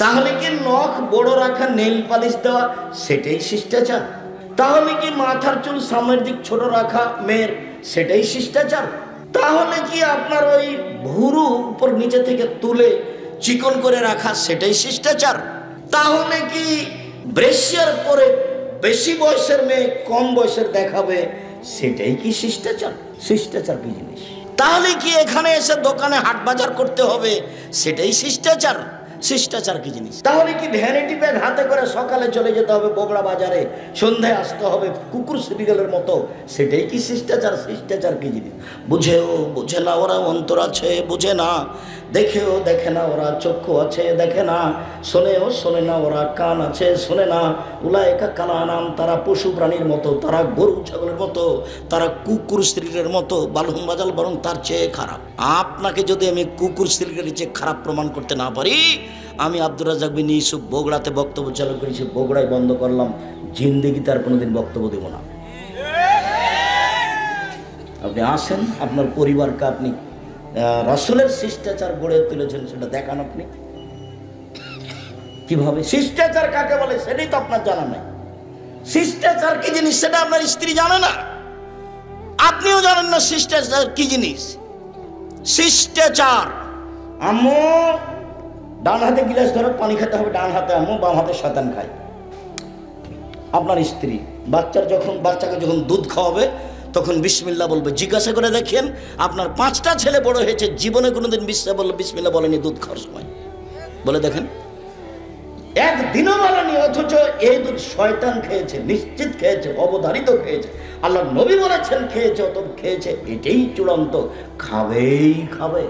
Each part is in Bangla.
তাহলে কি নখ বড় রাখা, নেল পালিশ দেওয়া সেটাই শিষ্টাচার? তাহলে কি মাথার চুল সামনের দিক ছোট রাখা মেয়ের সেটাই শিষ্টাচার? তাহলে কি আপনার ওই ভুরু উপর নিচে থেকে তুলে চিকন করে রাখা সেটাই শিষ্টাচার? তাহলে কি ব্রেশিয়ার পরে বেশি বয়সের মেয়ে কম বয়সের দেখাবে সেটাই কি শিষ্টাচার? শিষ্টাচার কি জিনিস? তাহলে কি এখানে এসে দোকানে হাট বাজার করতে হবে সেটাই শিষ্টাচার? শিষ্টাচার কি জিনিস? তাহলে কি ভ্যানিটি ব্যাগ হাতে করে সকালে চলে যেতে হবে বগড়া বাজারে, সন্ধ্যায় আসতে হবে কুকুর সিরিয়ালের মতো সেটাই কি শিষ্টাচার? শিষ্টাচার কি জিনিস? বুঝেও বুঝে না ওরা, অন্তর আছে বুঝে না, দেখেও দেখে না ওরা, চক্ষু আছে দেখে না, শোনেও শোনে না ওরা, কান আছে শোনে না। উলায়েকা কালানাম, তারা পশু প্রাণীর মতো, তারা গরু ছাগলের মতো, তারা কুকুর স্ত্রীর মতো, বালহুম বাজাল, বরং তার চেয়ে খারাপ। আপনাকে যদি আমি কুকুর স্ত্রীর চেয়ে খারাপ প্রমাণ করতে না পারি, আমি আব্দুর রাজ্জাক বিন ইউসুফ বগুড়াতে বক্তব্য চালু করেছি, বগুড়ায় বন্ধ করলাম, জিন্দেগিতে আর কোনোদিন বক্তব্য দেব না। আপনি আসেন, আপনার পরিবারকে আপনি রাসূলের শিষ্টাচার গড়ে তুলেছেন সেটা দেখান। আপনি কিভাবে শিষ্টাচার কাকে বলে সেটাই তো আপনার জানা নাই। শিষ্টাচার কি জিনিস সেটা আপনার স্ত্রী জানে না, আপনিও জানেন না শিষ্টাচার কি জিনিস। শিষ্টাচার, আম্মু ডান হাতে গিলাস ধরে পানি খেতে হবে ডান হাতে, আম্মু বাম হাতে শয়তান খায়। আপনার স্ত্রী বাচ্চাকে যখন দুধ খাওয়াবে তখন বিসমিল্লাহ বলবে। জিজ্ঞাসা করে দেখেন, আপনার 5টা ছেলে বড় হয়েছে, জীবনে কোনোদিন বিসমিল্লাহ বলেনি দুধ খাওয়ার সময়? বলে দেখেন, একদিনও বলেনি, অথচ এই দুধ শয়তান খেয়েছে, নিশ্চিত খেয়েছে, অবধারিত খেয়েছে, আল্লাহ নবী বলেছেন খেয়েছে, অত খেয়েছে, এটাই চূড়ান্ত, খাবেই খাবে।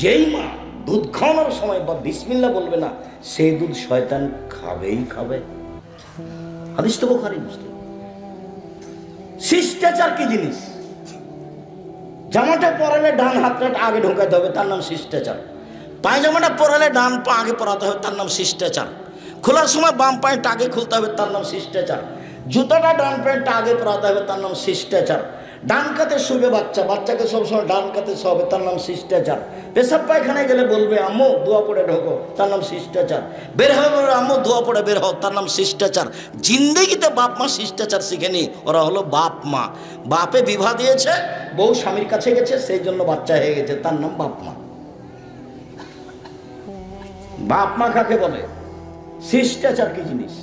যেই মা দুধ খাওয়ানোর সময় বা বিসমিল্লাহ বলবে না, সেই দুধ শয়তান খাবেই খাবে। হাদিস তো বুখারী মুসলিম। শিষ্টাচার কি জিনিস? জামাটা পরালে ডান হাতটা আগে ঢোকাতে হবে, তার নাম শিষ্টাচার। পায়জামাটা পরালে ডান পা আগে পরাতে হবে, তার নাম শিষ্টাচার। খোলার সময় বাম পায়েটা আগে খুলতে হবে, তার নাম শিষ্টাচার। জুতাটা ডান পায়েটা আগে পরাতে হবে, তার নাম শিষ্টাচার। ডান কাতে শুবে বাচ্চাকে সবসময় ডান কাতে শোবে, তার নাম শিষ্টাচার। পেশাব পায়খানায় গেলে বলবে আম্মু দোয়া পড়ে ঢোকো, তার নাম শিষ্টাচার। বের হবে বলবে আম্মু দোয়া পড়ে বের হও, তার নাম শিষ্টাচার। জিন্দেগিতে বাপ মা শিষ্টাচার শিখেনি, ওরা হলো বাপ মা। বাপে বিবাহ দিয়েছে, বউ স্বামীর কাছে গেছে, সেই জন্য বাচ্চা হয়ে গেছে, তার নাম বাপ মা। বাপ মা কাকে বলে? শিষ্টাচার কি জিনিস?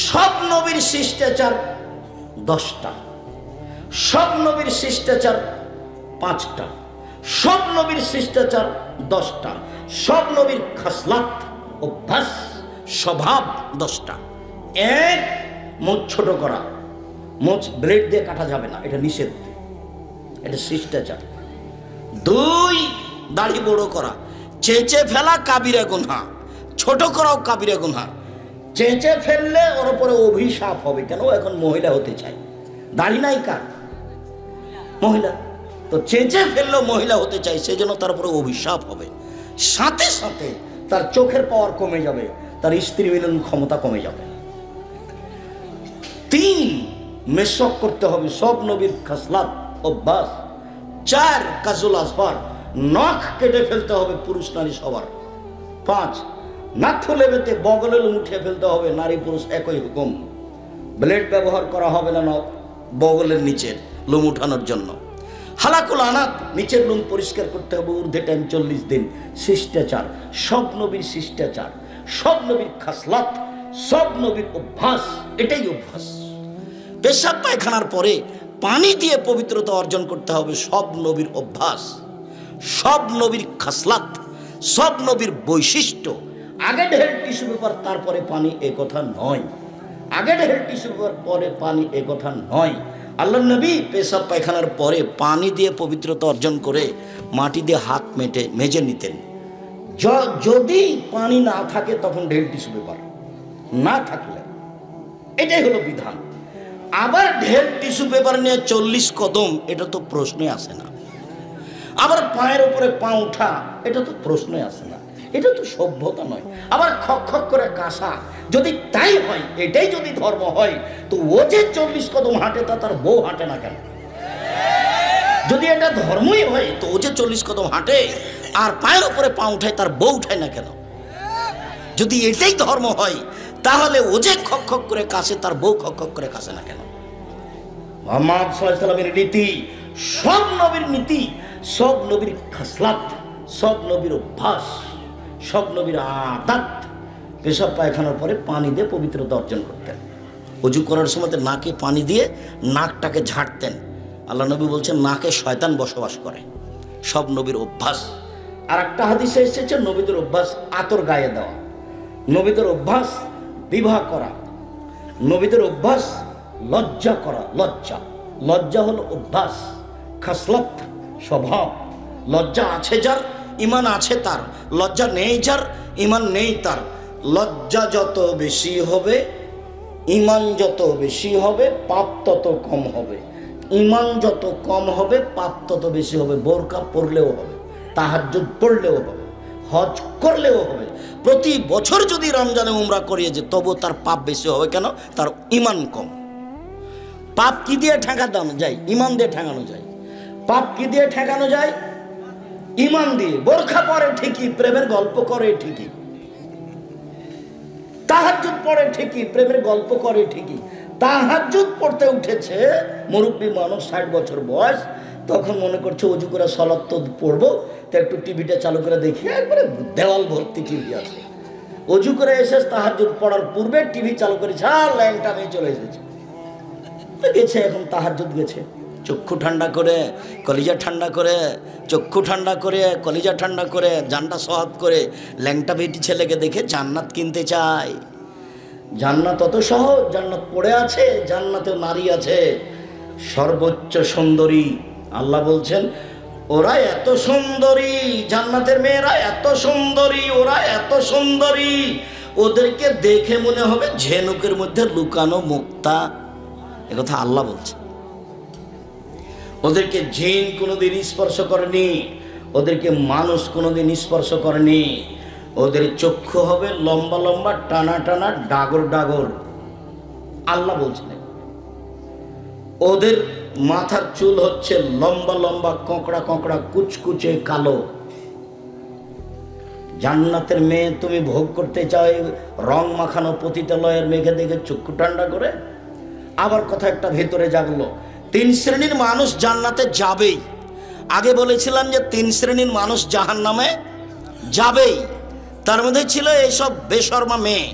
সব নবীর শিষ্টাচার 10টা, সব নবীর শিষ্টাচার 5টা, সব নবীর শিষ্টাচার 10টা, সব নবীর খাসলাত, অভ্যাস, স্বভাব 10টা। 1, মুখ ছোট করা, মুখ ব্লেড দিয়ে কাটা যাবে না, এটা নিষেধ, এটা শিষ্টাচার। 2, দাড়ি বড় করা, চেঁচে ফেলা কাবিরা গুনাহ, ছোট করাও কাবিরা গুনাহ। চেঁচে ফেললে ওর উপরে অভিশাপ হবে, কেন? এখন মহিলা হতে চাই, দাড়ি নাই কার? মহিলা তো চেঁচে ফেললেও মহিলা হতে চাই, সেই জন্য তার উপরে অভিশাপ হবে। সাথে সাথে তার চোখের পাওয়ার কমে যাবে, তার স্ত্রী মিলন ক্ষমতা কমে যাবে। 3, মেশক করতে হবে, সব নবীর খাসলাত, অভ্যাস। 4, কাজুল আসফার, নখ কেটে ফেলতে হবে পুরুষ নারী সবার। 5, নাথুলে বেতে বগলে লোম উঠিয়ে ফেলতে হবে, নারী পুরুষ একই হুকুম। ব্লেড ব্যবহার করা হবে না বগলের নিচের লোম উঠানোর জন্য। হালাকুল আনাত, নিচের লোম পরিষ্কার করতে হবে, ঊর্ধ্বে টাইম 40 দিন। শিষ্টাচার, সব নবীর শিষ্টাচার, সব নবীর খাসলাত, সব নবীর অভ্যাস, এটাই অভ্যাস। পেশাব পায়খানার পরে পানি দিয়ে পবিত্রতা অর্জন করতে হবে, সব নবীর অভ্যাস, সব নবীর খাসলাত, সব নবীর বৈশিষ্ট্য। আগে ঢের টিস্যু পেপার তারপরে পানি, এ কথা নয়। আগে ঢের টিস্যু পেপার পরে পানি, এ কথা নয়। আল্লাহ নবী পেশাব পায়খানার পরে পানি দিয়ে পবিত্রতা অর্জন করে মাটি দিয়ে হাত মেজে নিতেন। যদি পানি না থাকে তখন ঢের টিস্যু পেপার, না থাকলে, এটাই হলো বিধান। আবার ঢের টিস্যু পেপার নিয়ে 40 কদম, এটা তো প্রশ্নই আসে না। আবার পায়ের উপরে পা উঠা, এটা তো প্রশ্নই আসে না, এটা তো সভ্যতা নয়। আবার খক খক করে কাশা, যদি তাই হয়, এটাই যদি ধর্ম হয়, তো ও যে 40 কদম হাঁটে তা তার বউ হাঁটে না কেন? যদি এটা ধর্মই হয়, তো ও যে 40 কদম হাঁটে, আর পায়ের উপরে পা উঠায় তার বউ উঠায় না কেন? যদি এটাই ধর্ম হয় তাহলে ও যে খক খক করে কাশে, তার বউ খক খক করে কাশে না কেন? মুহাম্মদ সাল্লাল্লাহু আলাইহি সাল্লামের নীতি, সব নবীর নীতি, সব নবীর খাসলাত, সব নবীর অভ্যাস, সব নবীর আদাত, পেশাব পায়খানার পরে পানি দিয়ে পবিত্রতা অর্জন করতেন। ওযু করার সময় নাকে পানি দিয়ে নাকটাকে ঝাড়তেন। আল্লাহ নবী বলছেন নাকে শয়তান বসবাস করে। সব নবীর অভ্যাস। আর একটা হাদিসে এসেছে নবীদের অভ্যাস আতর গায়ে দেওয়া, নবীদের অভ্যাস বিবাহ করা, নবীদের অভ্যাস লজ্জা করা। লজ্জা, লজ্জা হলো অভ্যাস, খাসলাত, স্বভাব। লজ্জা আছে যার, ঈমান আছে তার। লজ্জা নেই যার, ঈমান নেই তার। লজ্জা যত বেশি হবে, ঈমান যত বেশি হবে, পাপ তত কম হবে। ঈমান যত কম হবে, পাপ তত বেশি হবে। বোরকা পরলেও হবে, তাহাজ্জুদ পড়লেও হবে, হজ করলেও হবে। প্রতি বছর যদি রমজানে উমরা করিয়ে যে, তবু তার পাপ বেশি হবে। কেন? তার ঈমান কম। পাপ কি দিয়ে ঠেকানো যায়? ঈমান দিয়ে ঠেকানো যায়। পাপ কি দিয়ে ঠেকানো যায়? ঈমান দিয়ে। বোরখা পরে ঠিকই, প্রেমের গল্প করে ঠিকই, তাহাজ্জুদ পড়ে ঠিকই, প্রেমের গল্প করে ঠিকই। তাহাজ্জুদ পড়তে উঠেছে মুরব্বী মানুষ, 60 বছর বয়স, তখন মনে করছে ওযু করে সালাত তো পড়বো, তো একটু টিভিটা চালু করে দেখি, একবারে দেওয়াল ভর্তি টিভি আছে। ওযু করে এসে তাহাজ্জুদ পড়ার পূর্বে টিভি চালু করেছে, আর ল্যাংটা মেয়ে চলে এসেছে, গেছে এখন তাহাজ্জুদ গেছে। চক্ষু ঠান্ডা করে, কলিজা ঠান্ডা করে, চক্ষু ঠান্ডা করে, কলিজা ঠান্ডা করে, জানটা সহাত করে ল্যাংটা বেটি ছেলেকে দেখে জান্নাত কিনতে চায়। জান্নাত অত সহজ? জান্নাত পড়ে আছে, জান্নাতে নারী আছে, সর্বোচ্চ সুন্দরী। আল্লাহ বলছেন ওরা এত সুন্দরী, জান্নাতের মেয়েরা এত সুন্দরী, ওরা এত সুন্দরী, ওদেরকে দেখে মনে হবে ঝিনুকের মধ্যে লুকানো মুক্তা। একথা আল্লাহ বলছে। ওদেরকে জিন কোনোদিন স্পর্শ করেনি, ওদেরকে মানুষ কোনোদিন স্পর্শ করেনি। ওদের চক্ষু হবে লম্বা লম্বা, টানা টানা, ডাগর ডাগর। আল্লাহ বলছেন ওদের মাথার চুল হচ্ছে লম্বা লম্বা, কোঁকড়া কোঁকড়া, কুচকুচে কালো। জান্নাতের মেয়ে তুমি ভোগ করতে চাও রং মাখানো পতিতালয়ের মেঘে দেখে চক্ষু ঠান্ডা করে? আবার কথা একটা ভেতরে জাগলো, 3 শ্রেণীর মানুষ জান্নাতে যাবেই। আগে বলেছিলাম যে 3 শ্রেণীর মানুষ জাহান্নামে যাবেই। তার মধ্যে ছিল এইসব বেশরমা মেয়ে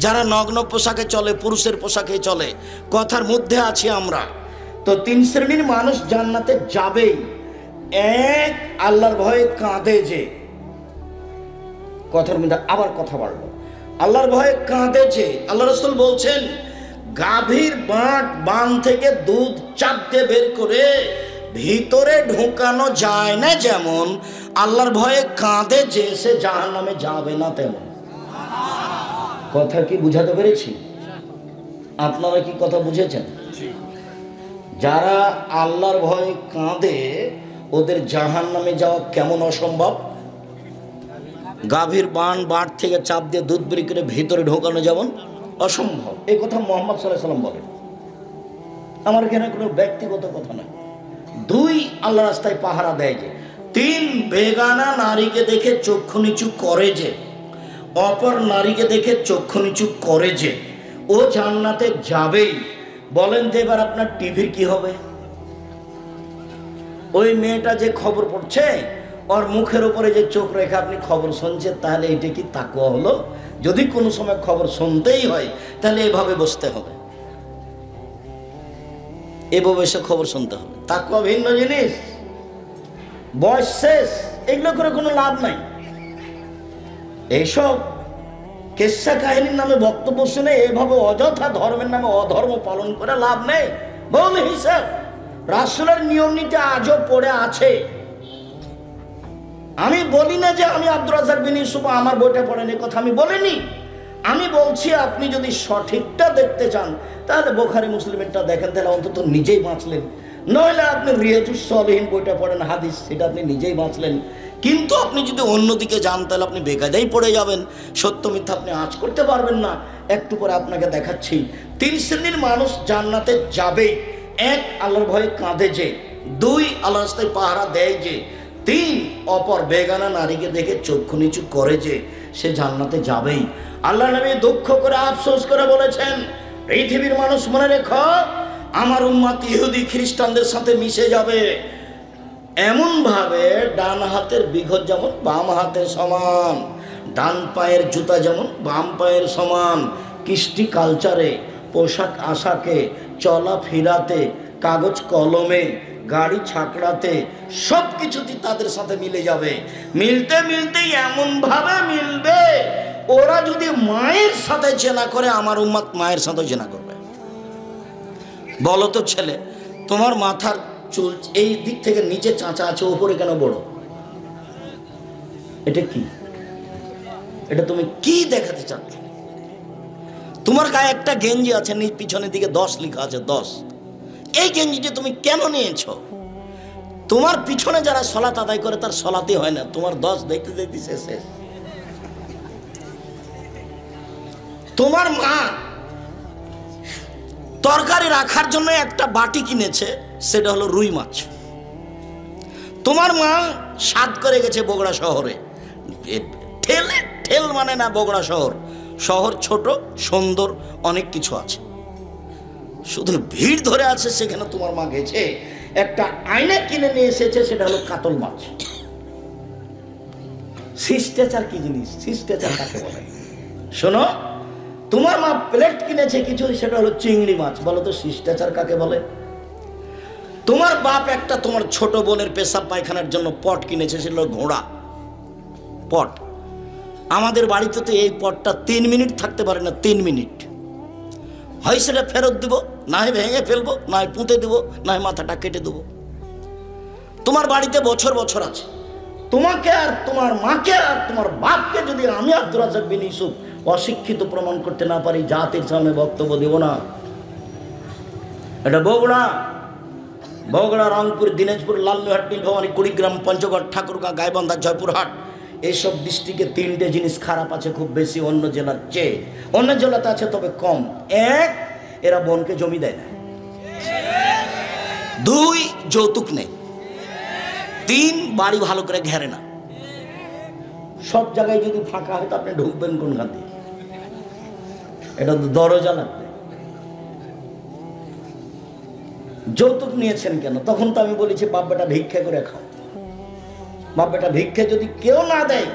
যারা নগ্ন পোশাকে চলে, পুরুষের পোশাকে চলে। কথার মধ্যে আছি আমরা। তো 3 শ্রেণীর মানুষ জান্নাতে যাবেই। এক, আল্লাহর ভয়ে কাঁদে যে, কথার মধ্যে আবার কথা বাড়লো, আল্লাহর ভয়ে কাঁদে যে। আল্লাহ রাসূল বলছেন গাভীর বান থেকে দুধ চাপ দিয়ে বের করে ভিতরে ঢোকানো যায় না যেমন, আল্লাহর ভয়ে কাঁদে যে সে জাহান্নামে যাবে না তেমন। কথা কি বুঝাতে পেরেছি? আপনারা কি কথা বুঝেছেন? যারা আল্লাহর ভয়ে কাঁদে ওদের জাহান্নামে যাওয়া কেমন অসম্ভব? গাভীর বাট থেকে চাপ দিয়ে দুধ বের করে ভিতরে ঢোকানো যেমন অসম্ভব। এই কথা মুহাম্মদ সাল্লাল্লাহু আলাইহি ওয়াসাল্লাম বলেন। আমার এখানে কোনো ব্যক্তিগত কথা নয়। 2, আল্লাহ রাস্তায় পাহারা দেয় যে। 3, বেগানা নারীকে দেখে চক্ষু নিচু করে যে, অপর নারীকে দেখে চক্ষু নিচু করে যে, ও জান্নাতে যাবেই। বলেন তো এবার আপনার টিভির কি হবে? ওই মেয়েটা যে খবর পড়ছে, ওর মুখের উপরে যে চোখ রেখে আপনি খবর শুনছেন, তাহলে এটা কি তাকওয়া হলো? যদি কোনো সময় খবর শুনতেই হয় তাহলে এভাবে বসতে হবে, এভাবে সে খবর শুনতে হবে। তাকওয়া ভিন্ন জিনিস, বয়স শেষ, এগুলো করে কোনো লাভ নাই। এইসব কেসা কাহিনীর নামে বক্তব্য শুনে এভাবে অযথা ধর্মের নামে অধর্ম পালন করে লাভ নেই। বহু হিসাব রাসূলের নিয়ম নীতি আজও পড়ে আছে। আমি বলি না যে আমি আব্দুর রাজ্জাক বিন ইউসুফ আমার বইটা পড়েন, এই কথা আমি বলিনি। আমি বলছি আপনি যদি সঠিকটা দেখতে চান তাহলে বুখারী মুসলিমেরটা দেখেন, তাহলে অন্তত নিজেই বাঁচলেন। নইলে আপনি রিয়াজুস সালিহিন বইটা পড়েন, হাদিস, সেটা আপনি নিজেই বাঁচলেন। কিন্তু আপনি যদি অন্যদিকে যান তাহলে আপনি বেকায়দাই পড়ে যাবেন, সত্য মিথ্যা আপনি আঁচ করতে পারবেন না। একটু পরে আপনাকে দেখাচ্ছি। 3 শ্রেণীর মানুষ জান্নাতে যাবেই। 1, আল্লাহর ভয়ে কাঁদে যে। 2, আল্লাহর রাস্তায় পাহারা দেয় যে। তিন, অপর বেগানা নারীকে দেখে চক্ষু নিচু করে যে সে জান্নাতে যাবেই। আল্লাহ নবী দুঃখ করে আফসোস করে বলেছেন, পৃথিবীর মানুষ মনে রেখো, আমার উম্মত ইহুদি খ্রিস্টানদের সাথে মিশে যাবে। এমন ভাবে ডান হাতের বিঘত যেমন বাম হাতের সমান, ডান পায়ের জুতা যেমন বাম পায়ের সমান, কৃষ্টি কালচারে, পোশাক আশাকে, চলা ফিরাতে, কাগজ কলমে, গাড়ি ছাকড়াতে, সব কিছুতেই তাদের সাথে মিলে যাবে। মিলতে মিলতে এমন ভাবে মিলবে, ওরা যদি মায়ের সাথে জেনা করে, আমার উম্মত মায়ের সাথে জেনা করবে। বলো তো ছেলে, তোমার মাথার চুল এই দিক থেকে নিচে চাঁচা আছে, উপরে কেন বড়? এটা কি? এটা তুমি কি দেখাতে চাচ্ছ? তোমার গায়ে একটা গেঞ্জি আছে, পিছনের দিকে 10 লেখা আছে, 10। এই গেঞ্জিটা তুমি কেন নিয়েছ? তোমার পিছনে যারা সলাত আদায় করে তার সলাতে হয় না, তোমার 10 দেখতে দেখতে শেষ। তোমার মা তরকারি রাখার জন্য একটা বাটি কিনেছে, সেটা হলো রুই মাছ। তোমার মা স্বাদ করে গেছে বগুড়া শহরে, ঠেল মানে না, বগুড়া শহর ছোট, সুন্দর, অনেক কিছু আছে, শুধু ভিড় ধরে আছে। সেখানে তোমার মা গেছে, একটা আয়না কিনে নিয়ে এসেছে, সেটা হলো কাতল মাছ। শিষ্টাচার কি জিনিস? শিষ্টাচার কাকে বলে? শোনো, তোমার মা প্লেট কিনেছে কিছু, সেটা হলো চিংড়ি মাছ। বলো তো শিষ্টাচার কাকে বলে? তোমার বাপ একটা তোমার ছোট বোনের পেশাব পায়খানার জন্য পট কিনেছে, সেটা হলো ঘোড়া পট। আমাদের বাড়িতে তো এই পটটা 3 মিনিট থাকতে পারে না, 3 মিনিট। হয় সেটা ফেরত দিব, না হয় ভেঙে ফেলবো, না হয় পুঁতে দেবো, না হয় মাথাটা কেটে দেবো। তোমার বাড়িতে বছর বছর আছে। তোমাকে আর তোমার মাকে আর তোমার বাপকে যদি আমি আব্দুর রাজ্জাক বিন ইউসুফ অশিক্ষিত প্রমাণ করতে না পারি, জাতির সামনে বক্তব্য দেব না। এটা বগুড়া, রংপুর, দিনাজপুর, লালমনিরহাট, নীলফামারী, কুড়িগ্রাম, পঞ্চগড়, ঠাকুরগাঁ, গাইবান্ধা, জয়পুরহাট, এইসব ডিস্ট্রিক্টে 3টে জিনিস খারাপ আছে খুব বেশি অন্য জেলার চেয়ে। অন্য জেলাতে আছে তবে কম। 1, এরা বোনকে জমি দেয় না। 2, যৌতুক নেই। 3, বাড়ি ভালো করে ঘেরে না। সব জায়গায় যদি ফাঁকা হয় তো আপনি ঢুকবেন কোনখান দিয়ে? এটা তো দরজা লাগবে। যৌতুক নিয়েছেন কেন? তখন তো আমি বলেছি বাপ বেটা ভিক্ষা করে খাও। বাপ বেটা ভিক্ষা যদি কেউ না দেয়,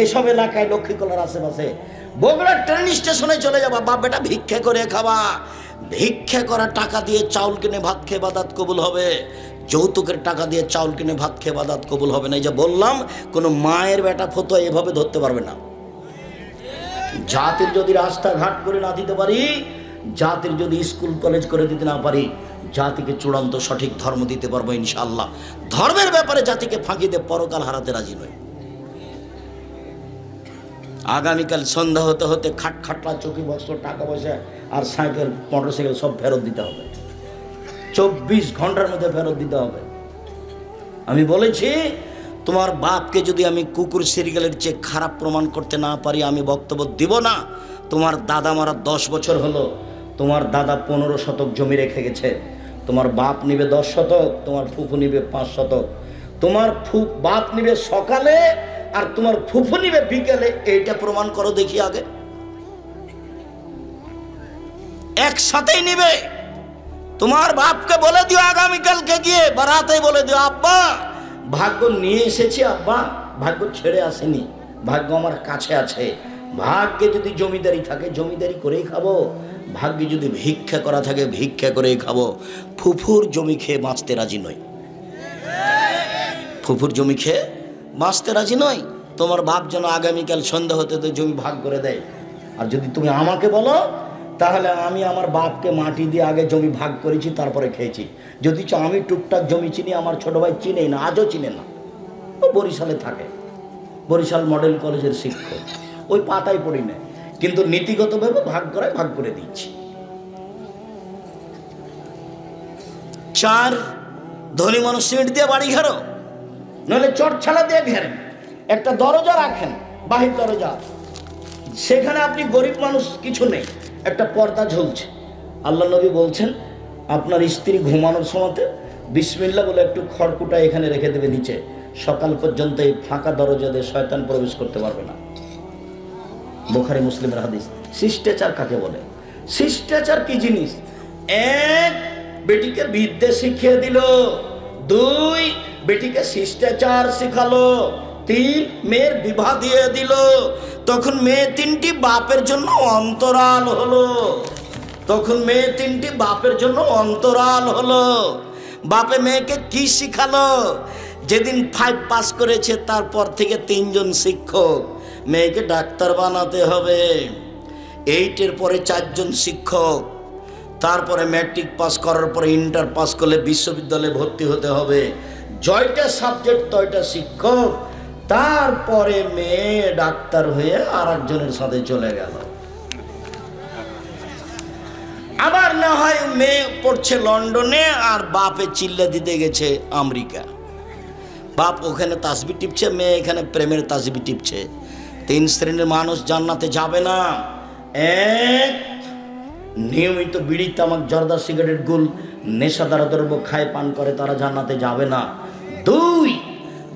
এসব এলাকায় লক্ষ্মীকলার আশেপাশে বগুড়া ট্রেন স্টেশনে চলে যাবা, বাপ বেটা ভিক্ষা করে খাবা। ভিক্ষা করা টাকা দিয়ে চাউল কিনে ভাত খেয়ে বাদাত কবুল হবে, যৌতুকের টাকা দিয়ে চাউল কিনে ভাত খেয়ে বাদাত কবুল হবে না। এই যে বললাম, কোনো মায়ের বেটা ফতো এভাবে ধরতে পারবে না। জাতির যদি রাস্তাঘাট করে না দিতে পারি, জাতির যদি স্কুল কলেজ করে দিতে না পারি, জাতিকে চূড়ান্ত সঠিক ধর্ম দিতে পারবো ইনশাআল্লাহ। ধর্মের ব্যাপারে জাতিকে ফাঁকি দিয়ে পরকাল হারাতে রাজি নই। আগামীকাল সন্ধ্যা হতে হতে খাটলা, চৌকি বস্ত্র, টাকা পয়সা আর সাইকেল, মোটরসাইকেল সব ফেরত দিতে হবে। 24 ঘন্টার মধ্যে ফেরত দিতে হবে। আমি বলেছি, তোমার বাপকে যদি আমি কুকুর সিরিয়ালের চেয়ে খারাপ প্রমাণ করতে না পারি, আমি বক্তব্য দিব না। তোমার দাদা মারা 10 বছর হলো, তোমার দাদা 15 শতক জমি রেখে গেছে। তোমার বাপ নিবে 10 শতক, তোমার ফুফু নিবে 5 শতক। তোমার বাপ নিবে সকালে আর তোমার ফুফু নিবে বিকেলে। এইটা প্রমাণ করো দেখি আগে। একসাথেই নিবে। তোমার বাপকে বলে দিও আগামীকালকে গিয়ে বারাতে বলে দিও, আব্বা ভাগ্য নিয়ে এসেছি, আব্বা ভাগ্য ছেড়ে আসেনি, ভাগ্য আমার কাছে আছে। ভাগ্যে যদি জমিদারি থাকে জমিদারি করেই খাবো, ভাগ্যে যদি ভিক্ষা করা থাকে ভিক্ষা করেই খাবো। ফুফুর জমি খেয়ে বাঁচতে রাজি নই, ফুফুর জমি খেয়ে বাঁচতে রাজি নই। তোমার বাপ যেন আগামীকাল সন্ধ্যা হতে তো জমি ভাগ করে দেয়। আর যদি তুমি আমাকে বলো, তাহলে আমি আমার বাপকে মাটি দিয়ে আগে জমি ভাগ করেছি, তারপরে খেয়েছি। যদি আমি টুকটাক জমি চিনি, আমার ছোট ভাই চিনেই না, আজও চিনে না। ও বরিশালে থাকে, বরিশাল মডেল কলেজের শিক্ষক, ওই পাতায় পড়ি না, কিন্তু নীতিগতভাবে ভাগ করে দিচ্ছি। 4, ধনী মানুষ সিমেন্ট দিয়ে বাড়ি ঘেরো, নইলে চট ছালা দিয়ে ঘেরেন। একটা দরজা রাখেন, বাহির দরজা, সেখানে আপনি গরিব মানুষ কিছু নেই, একটা পর্দা ঝুলছে। আল্লাহ নবী বলছেন, আপনার স্ত্রী ঘুমানোর সময়তে বিসমিল্লাহ বলে একটু খড়কুটা এখানে রেখে দেবে নিচে, সকাল পর্যন্ত এই ফাঁকা দরজা দিয়ে শয়তান প্রবেশ করতে পারবে না। বুখারী মুসলিমের হাদিস। শিষ্টাচার কাকে বলে? শিষ্টাচার কি জিনিস? এক, বেটিকে বিদ্যে শিখিয়ে দিল। দুই, বেটিকে শিষ্টাচার শিখালো। তিন, মেয়ের বিবাহ দিয়ে দিল। তখন মেয়ে তিনটি বাপের জন্য অন্তরাল হলো। তখন মেয়ে তিনটি বাপের জন্য অন্তরাল হলো। বাপে মেয়েকে কি শিখালো? যেদিন 5 পাস করেছে তারপর থেকে 3 জন শিক্ষক। মেয়েকে ডাক্তার বানাতে হবে। 8-এর পরে 4 জন শিক্ষক। তারপরে ম্যাট্রিক পাস করার পরে ইন্টার পাস করলে বিশ্ববিদ্যালয়ে ভর্তি হতে হবে। জয়টা সাবজেক্ট তয়টা শিক্ষক। তারপরে মেয়ে ডাক্তার হয়ে আর একজনের সাথে চলে গেল। আবার না হয় মেয়ে পড়ছে লন্ডনে আর বাপে চিল্লা দিতে গেছে আমেরিকা। বাপ ওখানে তাসবি টিপছে, মেয়ে এখানে প্রেমের তাসবি টিপছে। 3 শ্রেণীর মানুষ জান্নাতে যাবে না। এক, নিয়মিত বিড়ি তামাক জর্দা সিগারেট গুল নেশাদার দ্রব্য খায় পান করে, তারা জান্নাতে যাবে না। 2,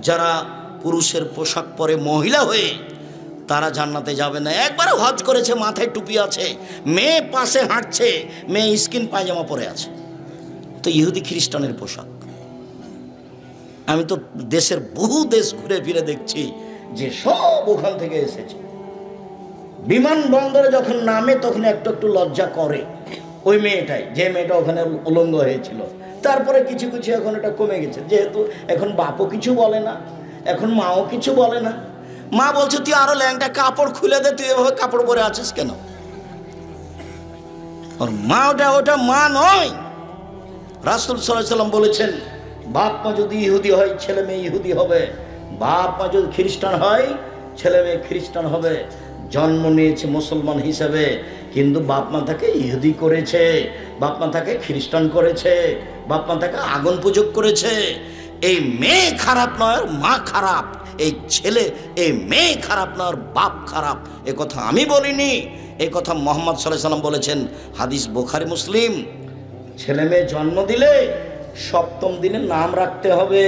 যারা পুরুষের পোশাক পরে মহিলা হয়ে, তারা জান্নাতে যাবে না। একবার হজ করেছে, মাথায় টুপি আছে, মেয়ে পাশে হাঁটছে, মেয়ে স্কিন পায়জামা পরে আছে, তো ইহুদি খ্রিস্টানের পোশাক। আমি তো দেশের বহু দেশ ঘুরে ফিরে দেখছি যে সব ওখান থেকে এসেছে। বিমানবন্দরে যখন নামে তখন একটু একটু লজ্জা করে ওই মেয়েটাই, যে মেয়েটা ওখানে উলঙ্গ হয়েছিল। তারপরে কিছু কিছু এখন এটা কমে গেছে, যেহেতু এখন বাপও কিছু বলে না, এখন মাও কিছু বলে না। মা বলছে তুই আরো ল্যাংটা কাপড় খুলে দে, তুই এভাবে কাপড় পরে আছিস কেন? আর মা ওটা মা নয়। রাসূল সাল্লাল্লাহু আলাইহি ওয়াসাল্লাম বলেছেন, বাপ মা যদি ইহুদি হয় ছেলে মেয়ে ইহুদি হবে, বাপ মা যদি খ্রিস্টান হয় ছেলে মেয়ে খ্রিস্টান হবে। জন্ম নিয়েছে মুসলমান হিসেবে, কিন্তু বাপ মা তাকে ইহুদি করেছে, বাপ মা তাকে খ্রিস্টান করেছে, বাপ মা তাকে আগুন পূজক করেছে। এই মেয়ে খারাপ নয়, মা খারাপ। এই ছেলে, এই মেয়ে খারাপ নয়, বাপ খারাপ। এ কথা আমি বলিনি, এ কথা মুহাম্মদ সাল্লাল্লাহু আলাইহি ওয়াসাল্লাম বলেছেন। হাদিস বুখারী মুসলিম। ছেলে মেয়ে জন্ম দিলে 7ম দিনে নাম রাখতে হবে,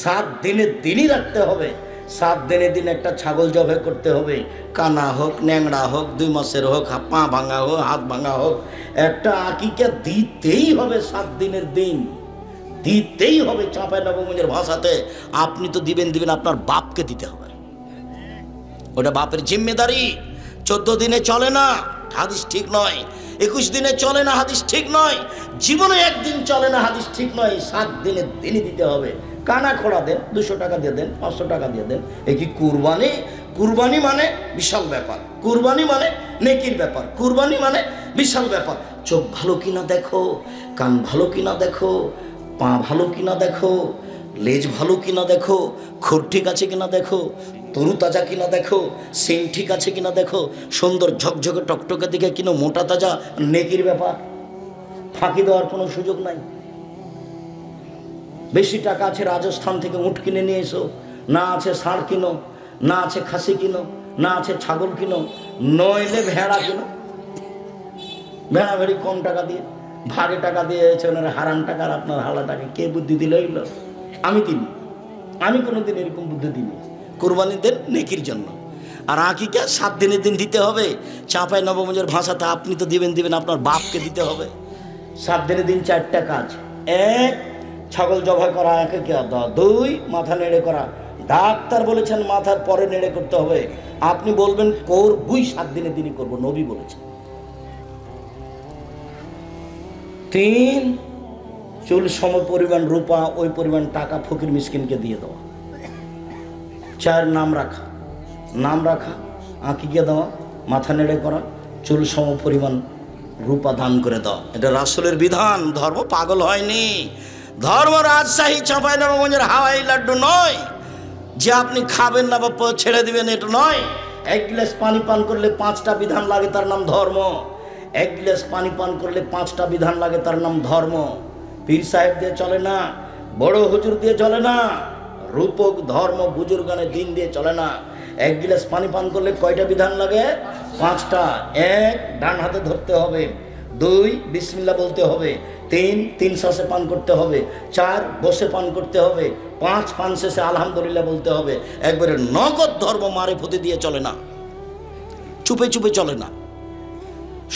7 দিনের দিনই রাখতে হবে। 7 দিনের দিন একটা ছাগল জবাই করতে হবে, কানা হোক, ন্যাংড়া হোক, 2 মাসের হোক, পা ভাঙা হোক, হাত ভাঙা হোক, একটা আকিকা দিতেই হবে। 7 দিনের দিন দিতেই হবে। চাঁপাইনবাবগঞ্জের ভাষাতে আপনি তো দিবেন, আপনার বাপকে দিতে হবে, ওটা বাপের জিম্মেদারি। 14 দিনে চলে না, হাদিস ঠিক নয়। 21 দিনে চলে না, হাদিস ঠিক নয়। জীবনে 1 দিন চলে না, হাদিস ঠিক নয়। 7 দিনের দিনই দিতে হবে। কানা খোড়া দেন, 200 টাকা দিয়ে দেন, 500 টাকা দিয়ে দেন। এ কি কুরবানি? কুরবানি মানে বিশাল ব্যাপার, কুরবানি মানে নেকির ব্যাপার, কুরবানি মানে বিশাল ব্যাপার। চোখ ভালো কিনা দেখো, কান ভালো কিনা দেখো, পা ভালো কিনা দেখো, লেজ ভালো কিনা দেখো, খুর ঠিক আছে কিনা দেখো, তরু তাজা কিনা দেখো, সিং ঠিক আছে কিনা দেখো, সুন্দর ঝকঝকে টকটকে দিকে কিনা মোটা তাজা, নেকির ব্যাপার। ফাঁকি দেওয়ার কোনো সুযোগ নাই। বেশি টাকা আছে, রাজস্থান থেকে উট কিনে নিয়ে এসো, না আছে ষাঁড় কিনো, না আছে খাসি কিনো, না আছে ছাগল কিনো, নইলে ভেড়া কিনো। ভেড়া ভেড়ি কম টাকা দিয়ে, ভাগে টাকা দিয়ে ওনার হারাম টাকার আপনার হালা টাকা কে বুদ্ধি দিল? এগুলো আমি দিনি, আমি কোনোদিন এরকম বুদ্ধি দিইনি। কুরবানি দেন নেকির জন্য। আর আকিকা 7 দিনের দিন দিতে হবে। চাঁপাইনবাবগঞ্জের ভাষাতে আপনি তো দিবেন, আপনার বাপকে দিতে হবে। 7 দিনের দিন 4টা কাজ। 1, ছাগল জবাই করা, আকিকা দেওয়া। 2, মাথা নেড়ে করা। ডাক্তার বলেছেন মাথার পরে নেড়ে করতে হবে, আপনি বলবেন করবই, 7 দিনের দিনই করবো, নবী বলেছেন। 3, চুল সম পরিমাণ রূপা, ওই পরিমাণ টাকা ফকির মিসকিনকে দিয়ে দেওয়া। 4, নাম রাখা, নাম রাখা, আঁকিকে দেওয়া, মাথা নেড়ে করা, চুল সম পরিমাণ রূপা দান করে দেওয়া। এটা রাসূলের বিধান। ধর্ম পাগল হয়নি। ধর্ম রাজশাহী চাঁপাইনবাবগঞ্জের হাওয়াই লাড্ডু নয় যে আপনি খাবেন না বা ছেড়ে দিবেন, এটা নয়। 1 গ্লাস পানি পান করলে 5টা বিধান লাগে, তার নাম ধর্ম। 1 গ্লাস পানি পান করলে 5টা বিধান লাগে, তার নাম ধর্ম। পীর সাহেব দিয়ে চলে না, বড় হুজুর দিয়ে চলে না, রূপক ধর্ম বুজুর্গানের দিন দিয়ে চলে না। 1 গ্লাস পানি পান করলে কয়টা বিধান লাগে? 5টা। 1, ডান হাতে ধরতে হবে। 2, বিসমিল্লাহ বলতে হবে। তিন শ্বাসে পান করতে হবে, 4 বসে পান করতে হবে, 5 পান শেষে আলহামদুলিল্লাহ বলতে হবে। একবারে নগদ ধর্ম মারে ফুতে দিয়ে চলে না, চুপে চুপে চলে না,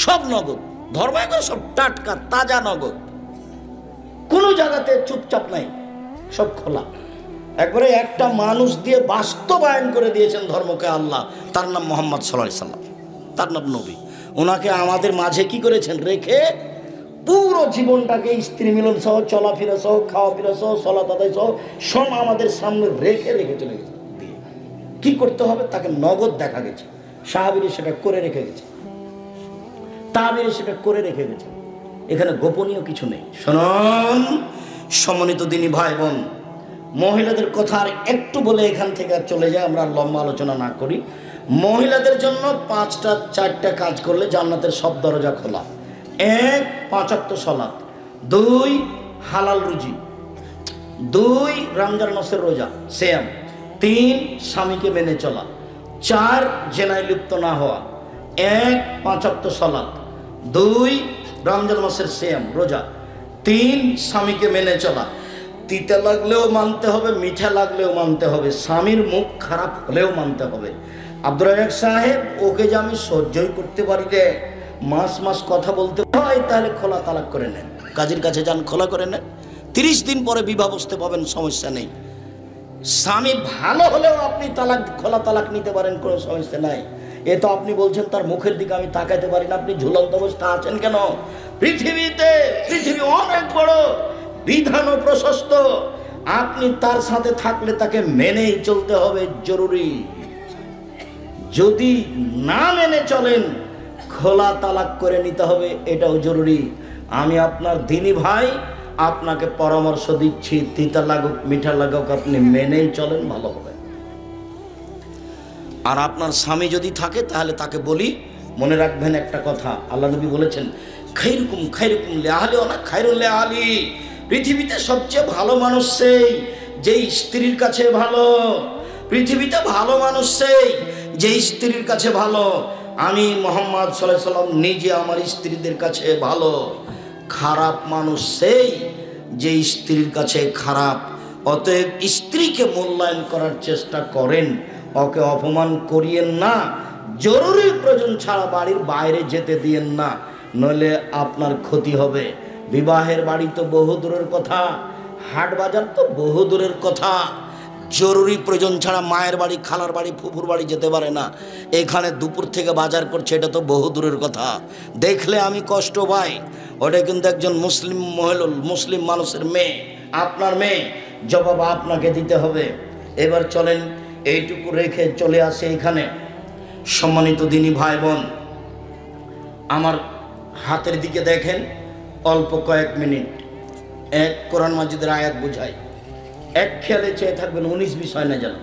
সব নগদ ধর্ম, একবার সব টাটকা তাজা নগদ, কোনো জায়গাতে চুপচাপ নাই, সব খোলা। একবারে একটা মানুষ দিয়ে বাস্তবায়ন করে দিয়েছেন ধর্মকে আল্লাহ, তার নাম মোহাম্মদ সাল্লাল্লাহু আলাইহি সাল্লাম, তার নাম নবী। ওনাকে আমাদের মাঝে কি করেছেন রেখে পুরো জীবনটাকে স্ত্রী মিলন সহ, চলাফেরা সহ, খাওয়া ফেরা সহ, সালাত আদায় সহ সব আমাদের সামনে রেখে চলে গেছে। কি করতে হবে তাকে নগদ দেখা গেছে, সাহাবীরা সেটা করে রেখে গেছে, তাবেঈরা সেটা করে রেখে গেছে, এখানে গোপনীয় কিছু নেই। শুনুন সম্মানিত দিনী ভাই বোন, মহিলাদের কথা আর একটু বলে এখান থেকে চলে যায়, আমরা লম্বা আলোচনা না করি। মহিলাদের জন্য 4টা কাজ করলে জান্নাতের সব দরজা খোলা। 1 5 ওয়াক্ত সালাত, 2 হালাল রুজি, 2 রমজান মাসের রোজা সিয়াম, 3 স্বামীকে মেনে চলা, 4 জেনায় লিপ্ত না হওয়া। 1 5 ওয়াক্ত সালাত, 2 রমজান মাসের সিয়াম রোজা, 3 স্বামীকে মেনে চলা। তিতা লাগলেও মানতে হবে, মিঠা লাগলেও মানতে হবে, স্বামীর মুখ খারাপ হলেও মানতে হবে। আব্দুর রাজ্জাক সাহেব, ওকে যে আমি সহ্যই করতে পারি রে, মাস কথা বলতে হয়, তাহলে খোলা তালাক করে নেন, কাজীর কাছে যান, খোলা করে নেন, 30 দিন পরে বিবাহ বসতে পাবেন, সমস্যা নেই। স্বামী ভালো হলেও আপনি খোলা তালাক নিতে পারেন, কোনো সমস্যা নাই। এ তো আপনি বলছেন তার মুখের দিকে আমি তাকাইতে পারি না, আপনি ঝুলন্ত অবস্থা আছেন কেন? পৃথিবী অনেক বড়, বিধান ও প্রশস্ত, আপনি তার সাথে থাকলে তাকে মেনেই চলতে হবে, জরুরি। যদি না মেনে চলেন খোলা তালাক করে নিতে হবে, এটাও জরুরি। আমি আপনার দিনী ভাই, আপনাকে পরামর্শ দিচ্ছি, তিতা লাগুক মিঠা লাগুক আপনি মেনেই চলেন, ভালো হবে। আর আপনার স্বামী যদি থাকে তাহলে তাকে বলি, মনে রাখবেন একটা কথা, আল্লাহ নবী বলেছেন খায়রুকুম লিআহলি ওয়া খায়রুল লিআহলি, পৃথিবীতে সবচেয়ে ভালো মানুষ সেই যে স্ত্রীর কাছে ভালো, পৃথিবীতে ভালো মানুষ সেই যে স্ত্রীর কাছে ভালো। আমি মুহাম্মদ সাল্লাল্লাহু আলাইহি সাল্লাম নিজে আমার স্ত্রীদের কাছে ভালো। খারাপ মানুষ সেই যে স্ত্রীর কাছে খারাপ। অতএব স্ত্রীকে মূল্যায়ন করার চেষ্টা করেন, ওকে অপমান করিয়েন না, জরুরি প্রয়োজন ছাড়া বাড়ির বাইরে যেতে দিয়েন না, নইলে আপনার ক্ষতি হবে। বিবাহের বাড়ি তো বহু দূরের কথা, হাট বাজার তো বহু দূরের কথা, জরুরি প্রয়োজন ছাড়া মায়ের বাড়ি, খালার বাড়ি, ফুফুর বাড়ি যেতে পারে না। এখানে দুপুর থেকে বাজার করছে, এটা তো বহু দূরের কথা। দেখলে আমি কষ্ট পাই, ওটা কিন্তু একজন মুসলিম মানুষের মেয়ে, আপনার মেয়ে, জবাব আপনাকে দিতে হবে। এবার চলেন এইটুকু রেখে চলে আসে এখানে। সম্মানিত দিনী ভাই বোন, আমার হাতের দিকে দেখেন, অল্প কয়েক মিনিট এক কোরআন মাজিদের আয়াত বুঝাই, এক খেয়ালে চেয়ে থাকবেন, 19-20 হয় না যেন।